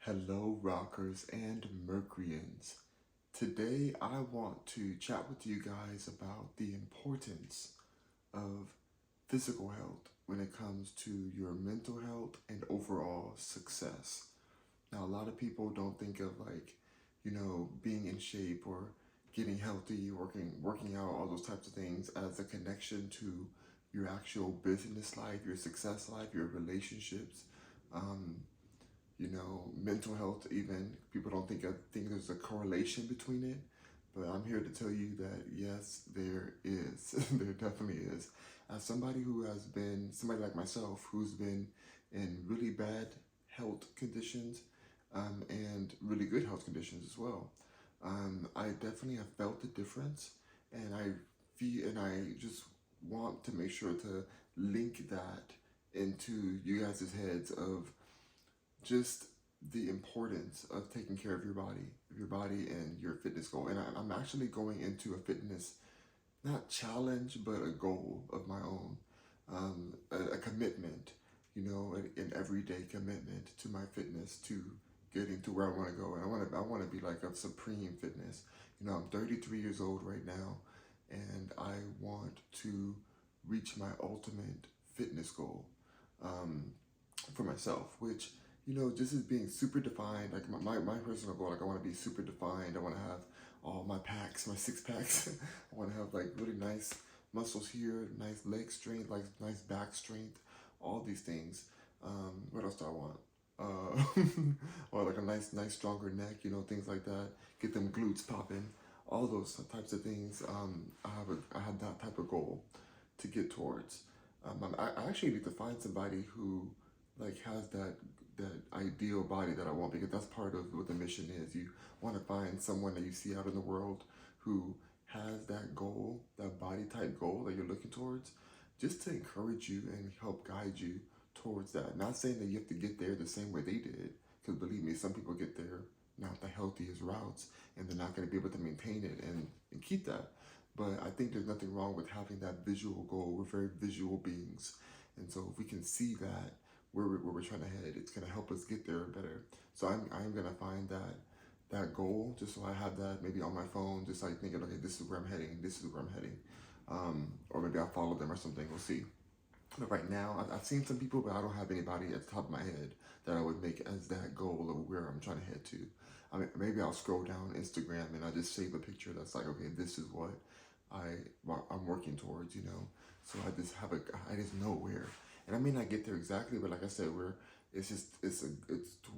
Hello, rockers and Mercuryans. Today, I want to chat with you guys about the importance of physical health when it comes to your mental health and overall success. Now, a lot of people don't think of being in shape or getting healthy, working out, all those types of things as a connection to your actual business life, your success life, your relationships. Um, Mental health. Even people don't think there's a correlation between it, but I'm here to tell you that yes, there is. There definitely is. As somebody like myself, who's been in really bad health conditions, and really good health conditions as well, I definitely have felt the difference, and I just want to make sure to link that into you guys' heads of just the importance of taking care of your body and your fitness goal. And I'm actually going into a fitness, not challenge, but a goal of my own, a commitment, an everyday commitment to my fitness, to getting to where I want to go. And I want to be like a supreme fitness. I'm 33 years old right now, and I want to reach my ultimate fitness goal, um, for myself, which just as being super defined, like my personal goal, like I want to be super defined. I want to have all my packs, my six packs. I want to have like really nice muscles here, nice leg strength, like nice back strength, all these things. What else do I want? Or like a nice stronger neck, things like that. Get them glutes popping, all those types of things. I have that type of goal to get towards. I actually need to find somebody who like has that ideal body that I want, because that's part of what the mission is. You want to find someone that you see out in the world who has that goal, that body type goal that you're looking towards, just to encourage you and help guide you towards that. Not saying that you have to get there the same way they did, because believe me, some people get there not the healthiest routes, and they're not going to be able to maintain it and keep that. But I think there's nothing wrong with having that visual goal. We're very visual beings. And so if we can see that, where we're trying to head, it's going to help us get there better. So I'm going to find that goal, just so I have that maybe on my phone, just like thinking, okay, this is where I'm heading, this is where I'm heading. Or maybe I'll follow them or something, we'll see. But right now, I've seen some people, but I don't have anybody at the top of my head that I would make as that goal of where I'm trying to head to. I mean, maybe I'll scroll down Instagram and I just save a picture that's like, okay, this is what I'm working towards, So I just know where. And I may not get there exactly, but like I said, it's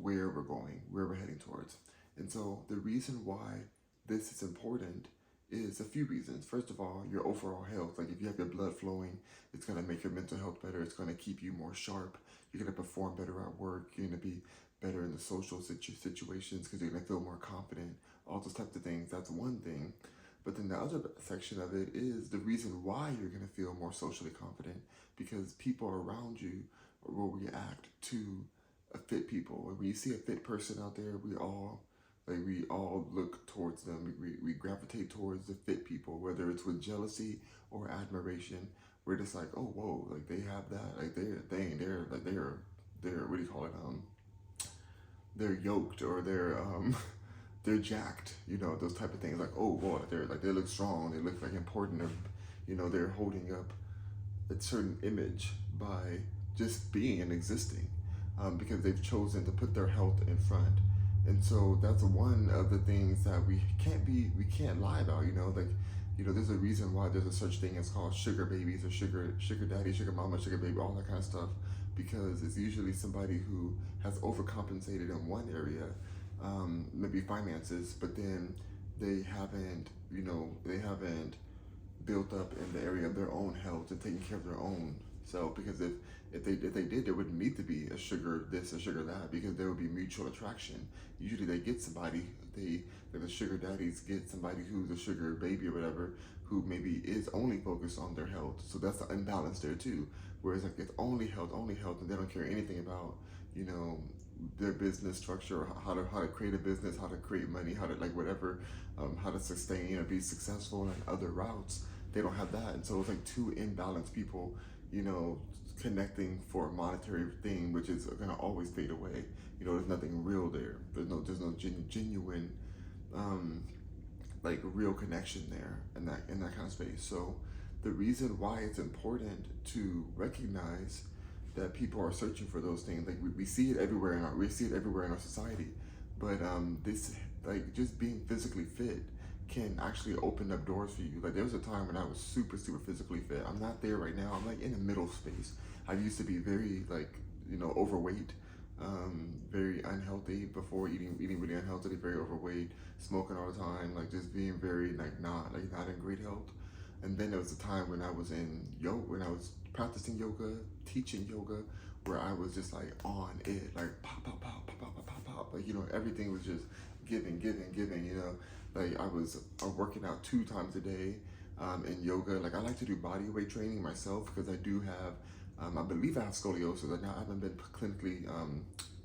where we're going, where we're heading towards. And so the reason why this is important is a few reasons. First of all, your overall health. Like if you have your blood flowing, it's going to make your mental health better. It's going to keep you more sharp. You're going to perform better at work. You're going to be better in the social situations because you're going to feel more confident. All those types of things. That's one thing. But then the other section of it is the reason why you're going to feel more socially confident, because people around you will react to a fit people. When you see a fit person out there, we all look towards them. We gravitate towards the fit people, whether it's with jealousy or admiration. We're just like, oh whoa, like they have that, like they're what do you call it? They're yoked, or they're jacked, those type of things. Like, oh boy, they look strong, they look like important, or they're holding up a certain image by just being and existing, because they've chosen to put their health in front. And so that's one of the things that we can't lie about. There's a reason why there's a such thing as called sugar babies, or sugar daddy, sugar mama, sugar baby, all that kind of stuff, because it's usually somebody who has overcompensated in one area, maybe finances, but then they haven't built up in the area of their own health and taking care of their own self. Because if they did, there wouldn't need to be a sugar this, a sugar that, because there would be mutual attraction. Usually they get somebody, the sugar daddies get somebody who's a sugar baby or whatever, who maybe is only focused on their health. So that's the imbalance there too. Whereas like it's only health, and they don't care anything about their business structure, or how to create a business, how to create money, how to like whatever, how to sustain or be successful in other routes. They don't have that. And so it's like two imbalanced people, connecting for a monetary thing, which is going to always fade away. You know, there's nothing real there. There's no genuine um, like real connection there in that kind of space. So the reason why it's important to recognize that people are searching for those things, like we see it everywhere we see it everywhere in our society, but this like just being physically fit can actually open up doors for you. Like there was a time when I was super physically fit. I'm not there right now. I'm like in the middle space. I used to be very like overweight, very unhealthy before eating really unhealthy, very overweight, smoking all the time, like just being very not in great health. And then there was a time when I was in yoga, when I was practicing yoga, teaching yoga, where I was just like on it, like pop, pop, pop, pop, pop, pop, pop, pop. Like, everything was just giving, like I was working out 2 times a day in yoga. Like I like to do body weight training myself because I do have, I believe I have scoliosis. I haven't been clinically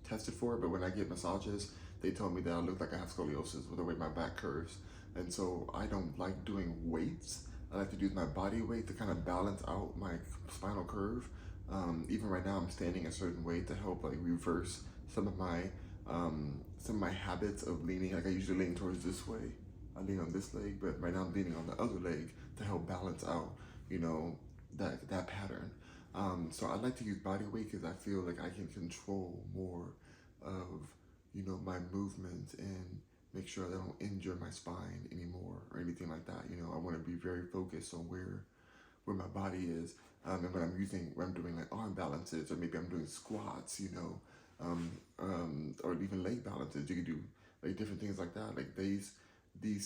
tested for it, but when I get massages, they tell me that I look like I have scoliosis with the way my back curves. And so I don't like doing weights. I like to use my body weight to kind of balance out my spinal curve. Even right now, I'm standing a certain way to help like reverse some of my habits of leaning. Like I usually lean towards this way. I lean on this leg, but right now I'm leaning on the other leg to help balance out, that pattern. So I like to use body weight because I feel like I can control more of, my movements and make sure that I don't injure my spine anymore or anything like that. I want to be very focused on where my body is. And when I'm doing like arm balances, or maybe I'm doing squats, or even leg balances, you can do like different things like that. Like these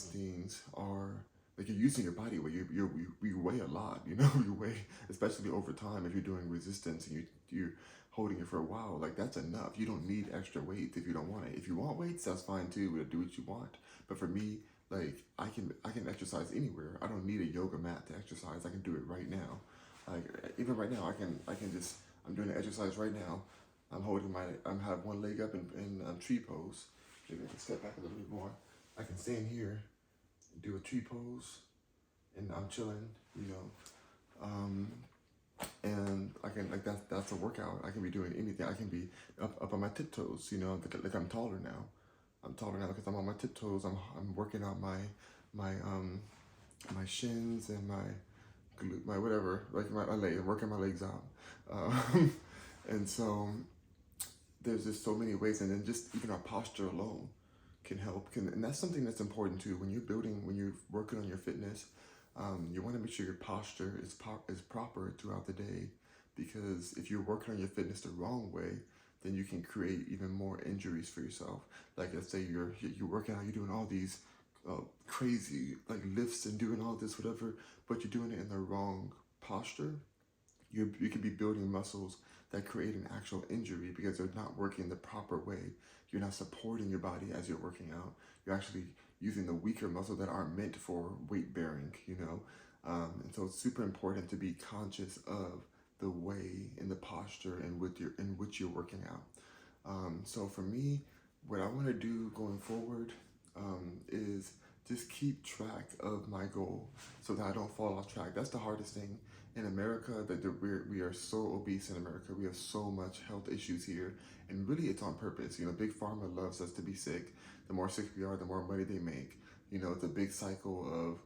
things are like you're using your body weight. You weigh a lot, you weigh, especially over time if you're doing resistance and you're holding it for a while. Like that's enough. You don't need extra weight if you don't want it. If you want weights, that's fine too. Do what you want. But for me, like I can exercise anywhere. I don't need a yoga mat to exercise. I can do it right now. Like even right now, I'm doing an exercise right now. I have one leg up in tree pose. Maybe I can step back a little bit more. I can stand here, do a tree pose, and I'm chilling, and I can that's a workout. I can be doing anything. I can be up on my tiptoes, like I'm taller now. I'm taller now because I'm on my tiptoes. I'm working out my shins and my whatever, like my leg, working my legs out. And so there's just so many ways, and then just even our posture alone can help. And that's something that's important too. When you're working on your fitness, you want to make sure your posture is proper throughout the day, because if you're working on your fitness the wrong way, then you can create even more injuries for yourself. Like let's say you're working out, you're doing all these crazy like lifts and doing all this whatever, but you're doing it in the wrong posture. You could be building muscles that create an actual injury because they're not working the proper way. You're not supporting your body as you're working out. You're actually using the weaker muscles that aren't meant for weight bearing, and so it's super important to be conscious of the way and the posture and in which you're working out. So for me, what I want to do going forward is just keep track of my goal so that I don't fall off track. That's the hardest thing in America, that we are so obese in America. We have so much health issues here, and really it's on purpose. Big pharma loves us to be sick. The more sick we are, the more money they make. It's a big cycle of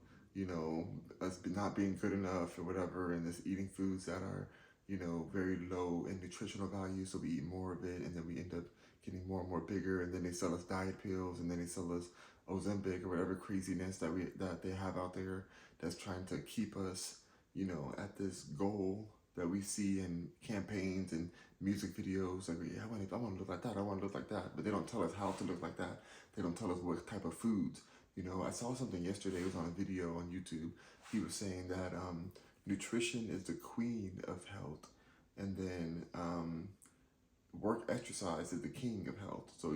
us not being good enough or whatever, and just eating foods that are very low in nutritional value, so we eat more of it, and then we end up getting more and more bigger, and then they sell us diet pills, and then they sell us Ozempic or whatever craziness that they have out there that's trying to keep us, at this goal that we see in campaigns and music videos. Like, yeah, I want to look like that. I want to look like that. But they don't tell us how to look like that. They don't tell us what type of foods. I saw something yesterday. It was on a video on YouTube. He was saying that nutrition is the queen of health, and then exercise is the king of health. So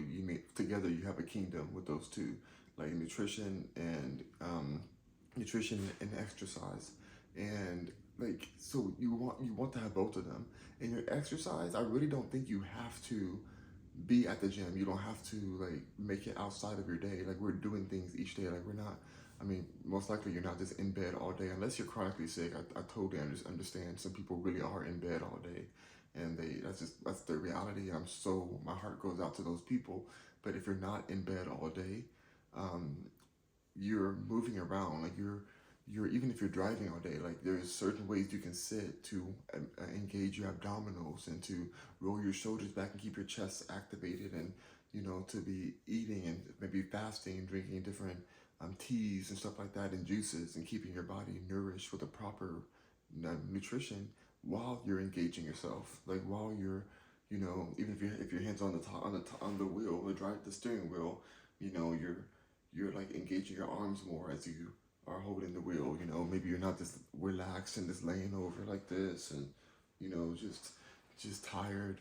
together you have a kingdom with those two, like nutrition and exercise. And like, so you want to have both of them. In your exercise, I really don't think you have to be at the gym. You don't have to like make it outside of your day. Like we're doing things each day. Like we're not I mean, most likely you're not just in bed all day unless you're chronically sick. I totally understand. Some people really are in bed all day, and that's their reality. And my heart goes out to those people. But if you're not in bed all day, um, you're moving around. Like you're even if you're driving all day, like there's certain ways you can sit to engage your abdominals and to roll your shoulders back and keep your chest activated, and to be eating and maybe fasting, drinking different teas and stuff like that, and juices, and keeping your body nourished with a proper nutrition while you're engaging yourself. Like while you're, even if your hands on the top on the wheel, the steering wheel, you're like engaging your arms more as you are holding the wheel. Maybe you're not just relaxed and just laying over like this, and just tired,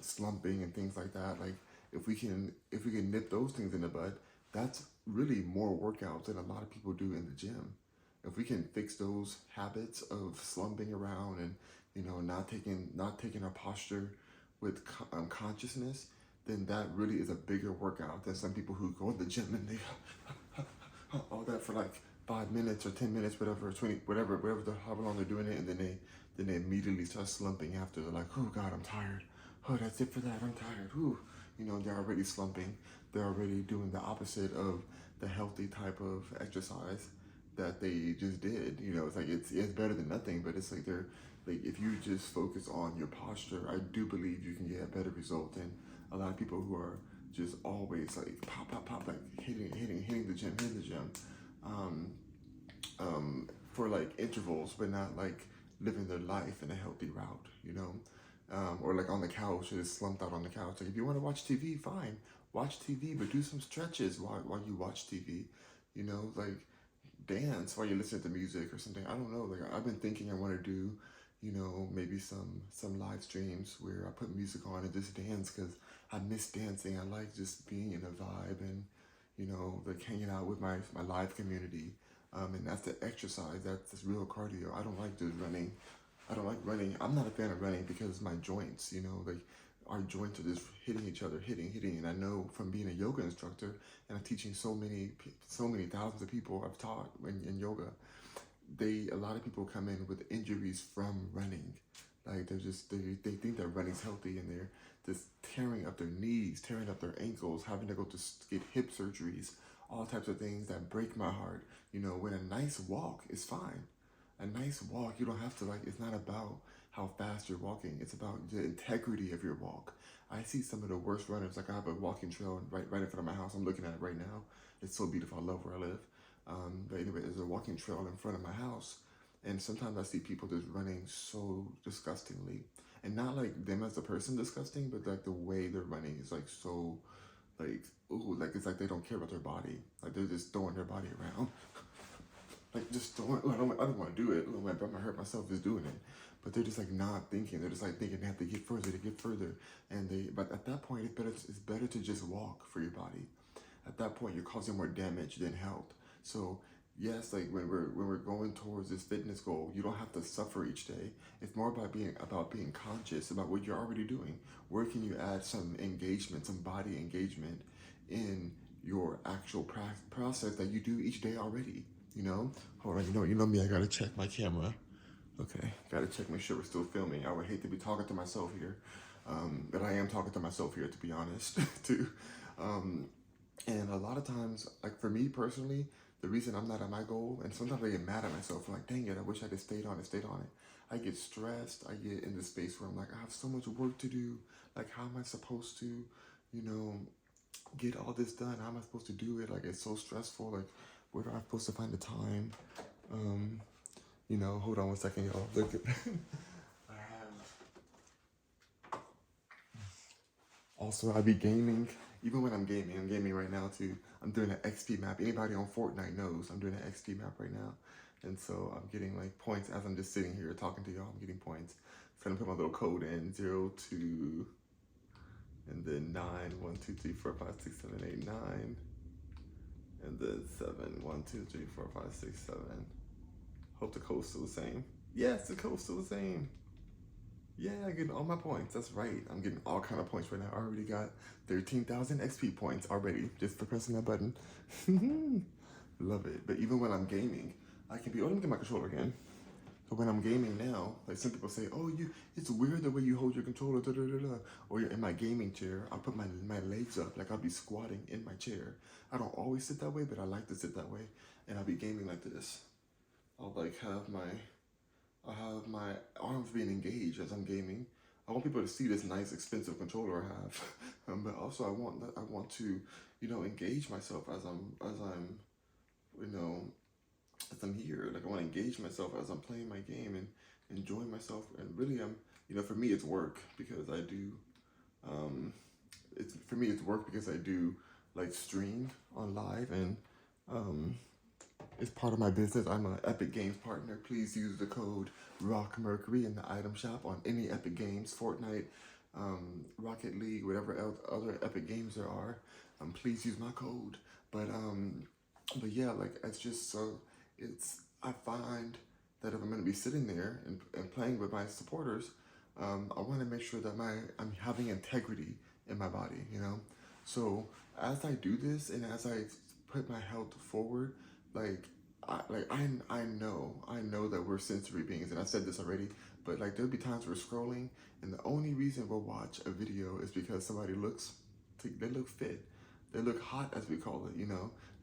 slumping and things like that. Like if we can nip those things in the bud, that's really more workouts than a lot of people do in the gym. If we can fix those habits of slumping around and not taking our posture with consciousness, then that really is a bigger workout than some people who go to the gym and they all that for like 5 minutes or 10 minutes, whatever, 20, whatever, however long they're doing it, and then they immediately start slumping after. They're like, oh God, I'm tired. Oh, that's it for that. I'm tired. Ooh, they're already slumping. They're already doing the opposite of the healthy type of exercise that they just did. It's like it's better than nothing, but it's like they're like if you just focus on your posture, I do believe you can get a better result than a lot of people who are just always like pop, pop, pop, like hitting the gym, um, for like intervals, but not like living their life in a healthy route. Or like on the couch, or just slumped out on the couch. Like if you want to watch TV, fine, watch TV, but do some stretches while you watch TV. Like dance while you listen to music or something. I don't know. Like I've been thinking I want to do, maybe some live streams where I put music on and just dance, because I miss dancing. I like just being in a vibe and like hanging out with my live community. And that's the exercise. That's real cardio. I don't like just running. I don't like running. I'm not a fan of running because my joints, like our joints are just hitting each other, hitting. And I know from being a yoga instructor and I'm teaching so many thousands of people I've taught in yoga, a lot of people come in with injuries from running. Like they think that running's healthy, and they're just tearing up their knees, tearing up their ankles, having to go to get hip surgeries, all types of things that break my heart. When a nice walk is fine. A nice walk, you don't have to it's not about how fast you're walking. It's about the integrity of your walk. I see some of the worst runners. Like I have a walking trail right in front of my house. I'm looking at it right now. It's so beautiful. I love where I live. But anyway, there's a walking trail in front of my house. And sometimes I see people just running so disgustingly. And not like them as a person disgusting, but like the way they're running is like so, like, ooh, like it's like they don't care about their body. Like they're just throwing their body around. Like just throwing, I don't want to do it. I'm gonna hurt myself just doing it. But they're just like not thinking. They're just like thinking they have to get further. But at that point, it's better to just walk for your body. At that point, you're causing more damage than health. So yes, like when we're going towards this fitness goal, you don't have to suffer each day. It's more about being conscious about what you're already doing. Where can you add some engagement, some body engagement in your actual process that you do each day already? Hold on. You know me. I gotta check my camera. Okay, gotta check, make sure we're still filming. I would hate to be talking to myself here, but I am talking to myself here, to be honest, too. And a lot of times, like for me personally, the reason I'm not at my goal, and sometimes I get mad at myself, I'm like, dang it, I wish I just stayed on it. I get stressed. I get in this space where I'm like, I have so much work to do. Like, how am I supposed to, get all this done? How am I supposed to do it? Like, it's so stressful. Like, where am I supposed to find the time? Hold on one second, y'all. Look at Also, I be gaming. Even when I'm gaming right now too. I'm doing an XP map. Anybody on Fortnite knows I'm doing an XP map right now. And so I'm getting like points as I'm just sitting here talking to y'all. I'm getting points. So I'm gonna put my little code in 02 and then 9, 1, 2, 3, 4, 5, 6, 7, 8, 9. And then 7, 1, 2, 3, 4, 5, 6, 7. Hope the code's still the same. Yes, the code's still the same. Yeah, I'm getting all my points. That's right. I'm getting all kind of points right now. I already got 13,000 XP points already just for pressing that button. love it. But even when I'm gaming, I can be, oh, let me get my controller again. So when I'm gaming now, like some people say, oh, it's weird the way you hold your controller, da, da, da, da. Or you're in my gaming chair, I'll put my legs up, like I'll be squatting in my chair. I don't always sit that way, but I like to sit that way. And I'll be gaming like this. I'll like I'll have my arms being engaged as I'm gaming. I want people to see this nice, expensive controller I have, but also I want to, engage myself as I'm, you know, as I'm here. Like I want to engage myself as I'm playing my game and enjoying myself. And really, for me, it's work because I do. For me, it's work because I do like stream on live and um, it's part of my business. I'm an Epic Games partner. Please use the code Mercury in the item shop on any Epic Games, Fortnite, Rocket League, whatever else other Epic Games there are. Please use my code. But yeah, like it's just so I find that if I'm going to be sitting there and playing with my supporters, I want to make sure that I'm having integrity in my body, So as I do this and as I put my health forward, like I know that we're sensory beings, and I said this already, but like there'll be times we're scrolling, and the only reason we'll watch a video is because somebody they look fit, they look hot, as we call it,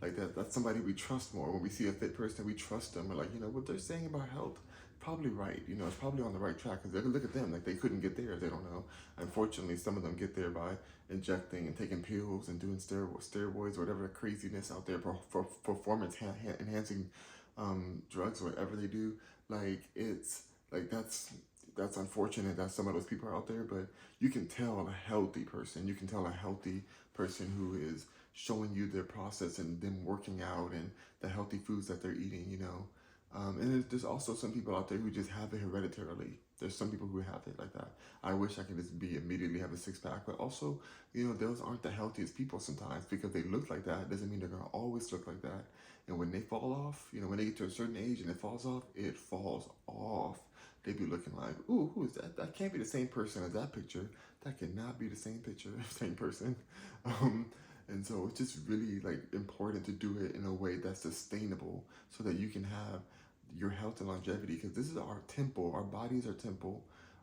like that's somebody we trust more. When we see a fit person, we trust them. We're like, what they're saying about health, probably right. It's probably on the right track because look at them, like they couldn't get there if they don't know. Unfortunately, some of them get there by injecting and taking pills and doing steroids, whatever craziness out there for performance enhancing drugs or whatever they do. Like it's like that's unfortunate that some of those people are out there, but you can tell a healthy person. You can tell a healthy person who is showing you their process and them working out and the healthy foods that they're eating. And there's also some people out there who just have it hereditarily. There's some people who have it like that. I wish I could just immediately have a six pack, but also, those aren't the healthiest people sometimes because they look like that. Doesn't mean they're gonna always look like that. And when they fall off, when they get to a certain age and it falls off, it falls off. They be looking like, ooh, who is that? That can't be the same person as that picture. That cannot be the same picture, same person. Um, and so it's just really like important to do it in a way that's sustainable so that you can have your health and longevity, because this is our temple. Our bodies are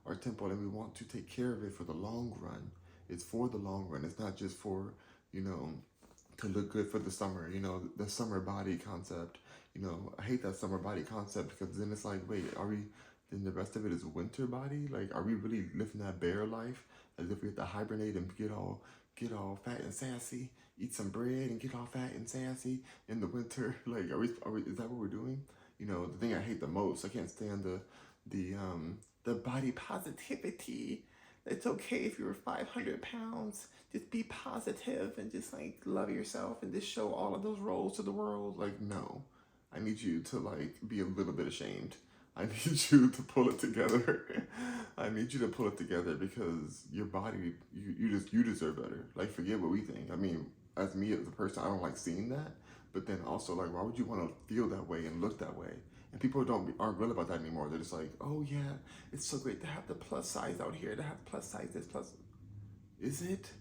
our temple, and we want to take care of it for the long run. It's for the long run. It's not just for, to look good for the summer, the summer body concept. I hate that summer body concept because then it's like, wait, then the rest of it is winter body? Like, are we really living that bear life as if we have to hibernate and get all fat and sassy, eat some bread and get all fat and sassy in the winter? Like, is that what we're doing? The thing I hate the most, I can't stand the body positivity. It's okay if you're 500 pounds. Just be positive and just like love yourself and just show all of those roles to the world. Like, no, I need you to like be a little bit ashamed. I need you to pull it together. I need you to pull it together because your body, you deserve better. Like, forget what we think. I mean, as me as a person, I don't like seeing that. But then also, like, why would you want to feel that way and look that way? And people aren't real about that anymore. They're just like, oh yeah, it's so great to have the plus size out here. To have plus size, this plus. Is it?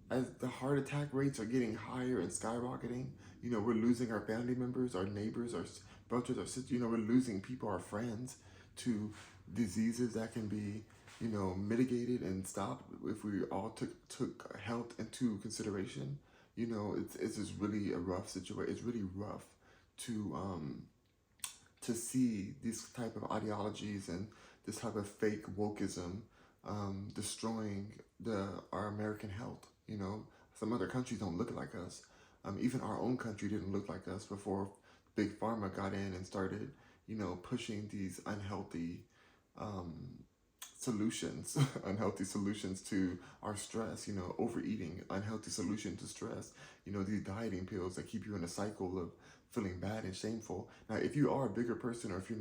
As the heart attack rates are getting higher and skyrocketing, we're losing our family members, our neighbors, our brothers, our sisters. We're losing people, our friends, to diseases that can be, mitigated and stopped if we all took health into consideration. It's just really a rough situation. It's really rough to see these type of ideologies and this type of fake wokeism destroying our American health. Some other countries don't look like us. Even our own country didn't look like us before Big Pharma got in and started, pushing these unhealthy solutions, unhealthy solutions to our stress, overeating, unhealthy solution to stress, these dieting pills that keep you in a cycle of feeling bad and shameful. Now, if you are a bigger person or if you're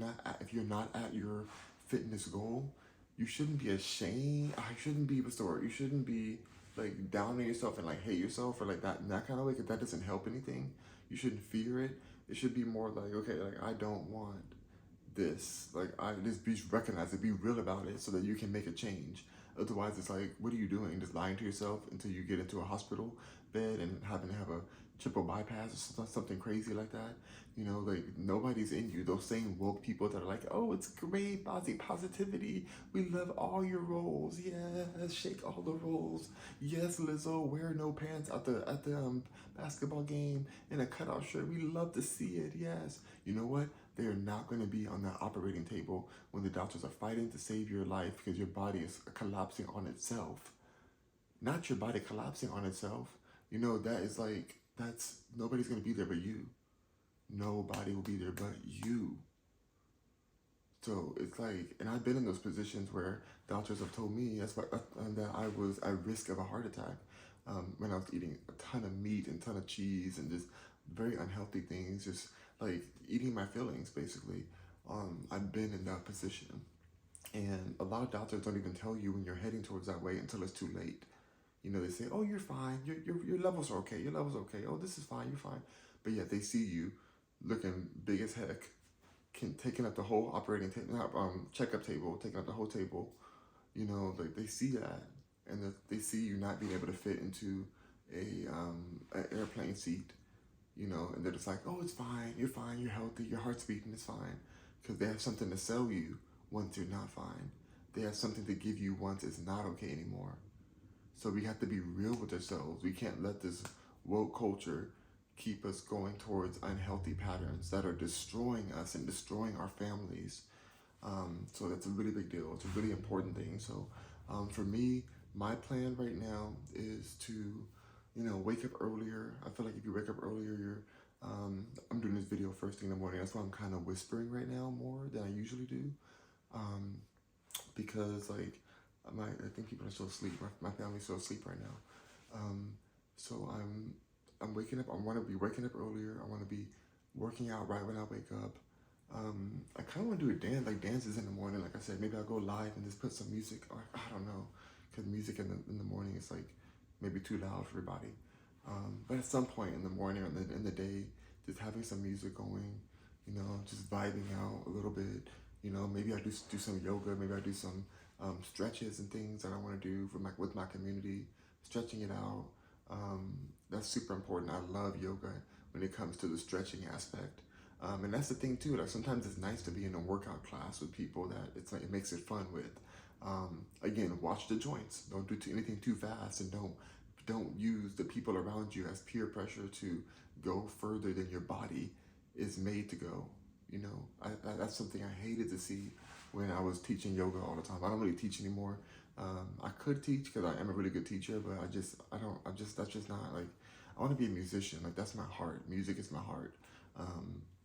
not at your fitness goal, you shouldn't be ashamed. I shouldn't be restored. You shouldn't be like down on yourself and like hate yourself or like that in that kind of way, because that doesn't help anything. You shouldn't fear it. It should be more like, okay, like I don't want this. Like I just recognize it, be real about it so that you can make a change. Otherwise it's like, what are you doing? Just lying to yourself until you get into a hospital bed and having to have a triple bypass or something crazy like that. You know, like nobody's in you. Those same woke people that are like, oh, it's great, positivity. We love all your roles. Yes, shake all the roles. Yes, Lizzo, wear no pants at the basketball game in a cutout shirt. We love to see it. Yes. You know what? They are not going to be on the operating table when the doctors are fighting to save your life because your body is collapsing on itself. Not your body collapsing on itself. You know, that is like, that's, nobody's going to be there but you. Nobody will be there but you. So it's like, and I've been in those positions where doctors have told me that I was at risk of a heart attack when I was eating a ton of meat and a ton of cheese and just very unhealthy things, just like eating my feelings basically. I've been in that position. And a lot of doctors don't even tell you when you're heading towards that way until it's too late. You know, they say, oh, you're fine. Your levels are okay. Your levels are okay. Oh, this is fine. You're fine. But yet they see you looking big as heck, taking up the whole operating table, checkup table, taking up the whole table. You know, like they see that, and they see you not being able to fit into an airplane seat. You know, and they're just like, oh, it's fine. You're fine. You're healthy. Your heart's beating. It's fine, because they have something to sell you once you're not fine. They have something to give you once it's not okay anymore. So we have to be real with ourselves. We can't let this woke culture keep us going towards unhealthy patterns that are destroying us and destroying our families. So that's a really big deal. It's a really important thing. So for me, my plan right now is to, wake up earlier. I feel like if you wake up earlier, I'm doing this video first thing in the morning. That's why I'm kind of whispering right now more than I usually do. Um, because like I think people are still asleep. My family's still asleep right now. So I'm waking up. I want to be waking up earlier. I want to be working out right when I wake up. I kind of want to do a dance, like dances in the morning. Like I said, maybe I'll go live and just put some music. Or I don't know, because music in the morning is like maybe too loud for everybody. But at some point in the morning or in the day, just having some music going, just vibing out a little bit. Maybe I do some yoga. Maybe I do some stretches and things that I want to do with my community, stretching it out. That's super important. I love yoga when it comes to the stretching aspect. And that's the thing too. Like sometimes it's nice to be in a workout class with people that it's like it makes it fun with. Again, watch the joints. Don't do anything too fast, and don't use the people around you as peer pressure to go further than your body is made to go. That's something I hated to see when I was teaching yoga all the time. I don't really teach anymore. I could teach because I am a really good teacher, but that's just not like, I want to be a musician. Like that's my heart. Music is my heart.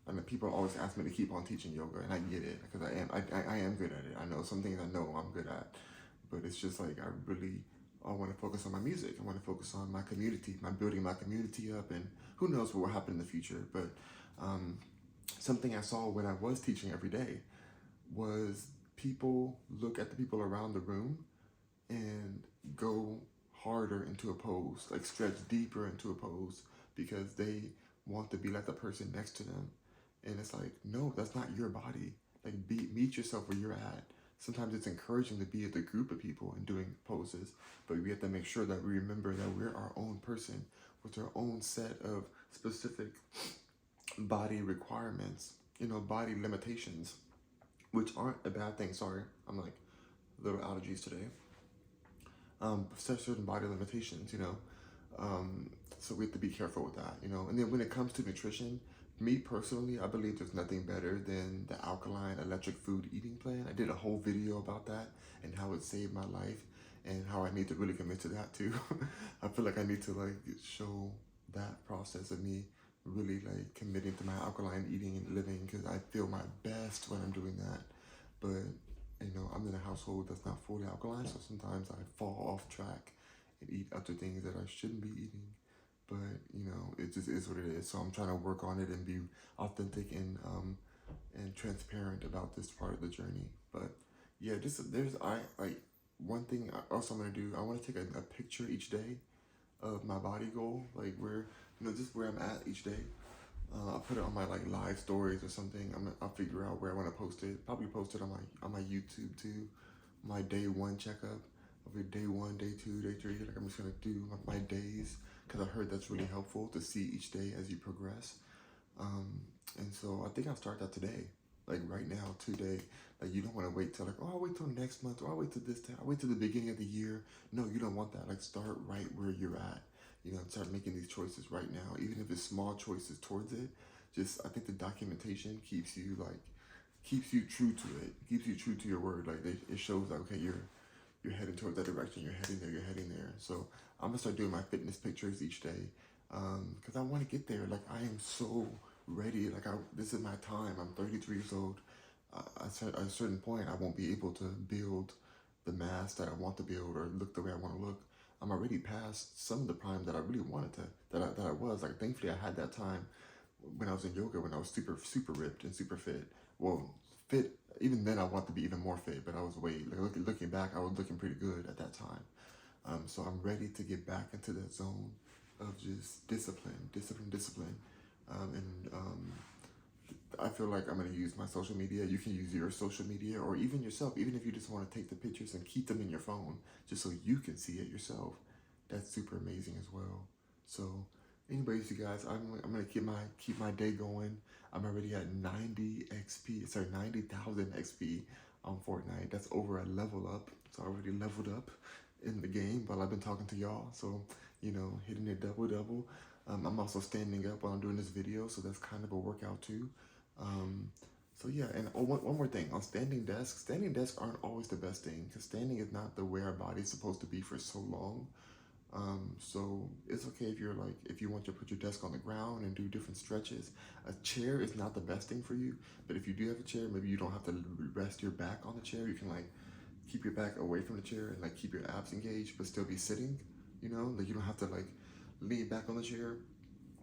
And the people always ask me to keep on teaching yoga, and I get it because I am good at it. I know some things I know I'm good at, but it's just like I want to focus on my music. I want to focus on my community, building my community up, and who knows what will happen in the future. But something I saw when I was teaching every day was people look at the people around the room and go harder into a pose, like stretch deeper into a pose because they want to be like the person next to them. And it's like, no, that's not your body. Like meet yourself where you're at. Sometimes it's encouraging to be with a group of people and doing poses, but we have to make sure that we remember that we're our own person with our own set of specific body requirements, body limitations, which aren't a bad thing. Sorry, I'm like little allergies today. Certain body limitations, so we have to be careful with that, And then when it comes to nutrition, me personally, I believe there's nothing better than the alkaline electric food eating plan. I did a whole video about that and how it saved my life and how I need to really commit to that too. I feel like I need to like show that process of me really like committing to my alkaline eating and living because I feel my best when I'm doing that. But I'm in a household that's not fully alkaline, so sometimes I fall off track and eat other things that I shouldn't be eating. But it just is what it is. So I'm trying to work on it and be authentic and transparent about this part of the journey. But yeah, one thing also I'm gonna do. I want to take a picture each day of my body goal, like where just where I'm at each day. I'll put it on my like live stories or something. I'll figure out where I want to post it. Probably post it on my YouTube too. My day one checkup. of your day 1, day 2, day 3. Like I'm just gonna do my days because I heard that's really helpful to see each day as you progress. Um, and so I think I'll start that today, like right now, today. Like you don't want to wait till like, oh, I'll wait till next month, or I'll wait till this time, I'll wait till the beginning of the year. No, you don't want that. Like start right where you're at. Start making these choices right now, even if it's small choices towards it. Just I think the documentation keeps you true to it, keeps you true to your word. Like it shows like okay, you're heading towards that direction. You're heading there. You're heading there. So I'm gonna start doing my fitness pictures each day, because I want to get there. Like I am so ready. Like this is my time. I'm 33 years old. At a certain point, I won't be able to build the mass that I want to build or look the way I want to look. I'm already past some of the prime that I really wanted to. That I was like. Thankfully, I had that time when I was in yoga when I was super ripped and super fit. Well, fit. Even then, I want to be even more fit, but I was way like looking back, I was looking pretty good at that time. So I'm ready to get back into that zone of just discipline. I feel like I'm going to use my social media. You can use your social media or even yourself, even if you just want to take the pictures and keep them in your phone just so you can see it yourself. That's super amazing as well. So, anyways, you guys, I'm going to keep my day going. I'm already at 90 XP, sorry, 90,000 XP on Fortnite. That's over a level up. So I already leveled up in the game while I've been talking to y'all. So, hitting a double. I'm also standing up while I'm doing this video, so that's kind of a workout too. Um, so yeah, and one more thing on standing desks. Standing desks aren't always the best thing because standing is not the way our body's supposed to be for so long. So it's okay if you want to put your desk on the ground and do different stretches. A chair is not the best thing for you, but if you do have a chair, maybe you don't have to rest your back on the chair. You can keep your back away from the chair and keep your abs engaged, but still be sitting. Like you don't have to lean back on the chair.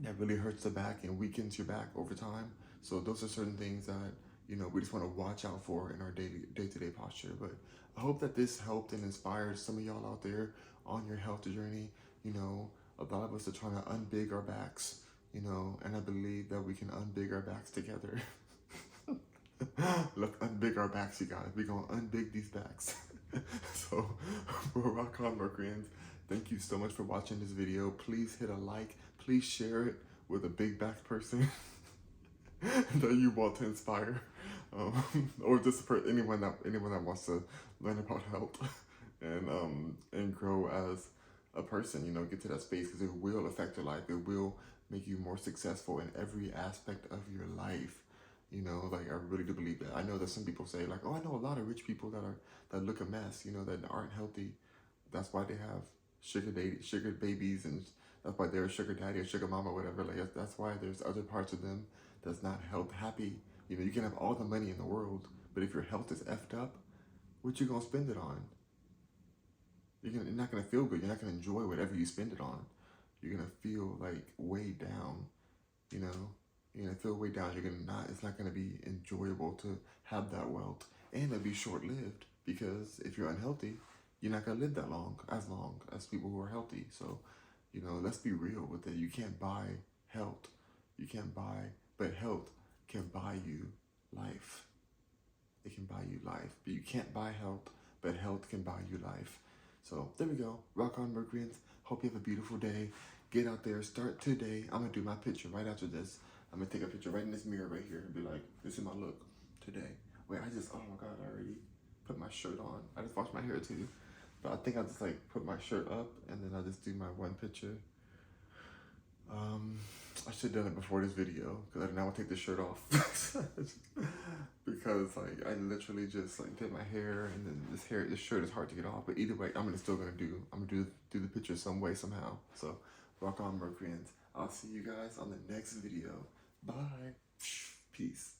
That really hurts the back and weakens your back over time. So those are certain things that we just want to watch out for in our day-to-day posture. But I hope that this helped and inspired some of y'all out there on your health journey. A lot of us are trying to unbig our backs, and I believe that we can unbig our backs together. Let's unbig our backs, you guys. We're going to unbig these backs. So, for Rock On Mercuryans, thank you so much for watching this video. Please hit a like. Please share it with a big back person that you want to inspire. Or just for anyone that wants to learn about health and grow as a person, get to that space because it will affect your life. It will make you more successful in every aspect of your life. I really do believe that. I know that some people say oh, I know a lot of rich people that look a mess, that aren't healthy. That's why they have sugar babies, and that's why they're a sugar daddy or sugar mama, whatever. That's why there's other parts of them that's not health happy. You can have all the money in the world, but if your health is effed up, what you gonna spend it on? You're not gonna feel good. You're not gonna enjoy whatever you spend it on. You're gonna feel weighed down. You're gonna feel way down. It's not gonna be enjoyable to have that wealth, and it'll be short-lived because if you're unhealthy, you're not gonna live that long as people who are healthy. So, let's be real with it. You can't buy health. But health can buy you life. It can buy you life, but you can't buy health, but health can buy you life. So there we go. Rock on, Mercuryans. Hope you have a beautiful day. Get out there. Start today. I'm going to do my picture right after this. I'm going to take a picture right in this mirror right here and be like, this is my look today. Wait, oh my God, I already put my shirt on. I just washed my hair too. But I think I'll just put my shirt up and then I'll just do my one picture. I should have done it before this video because I didn't want to take the shirt off. Because I literally just did my hair, and then this shirt is hard to get off. But either way, I'm gonna do the picture some way, somehow. So rock on, Mercuryans. I'll see you guys on the next video. Bye. Peace.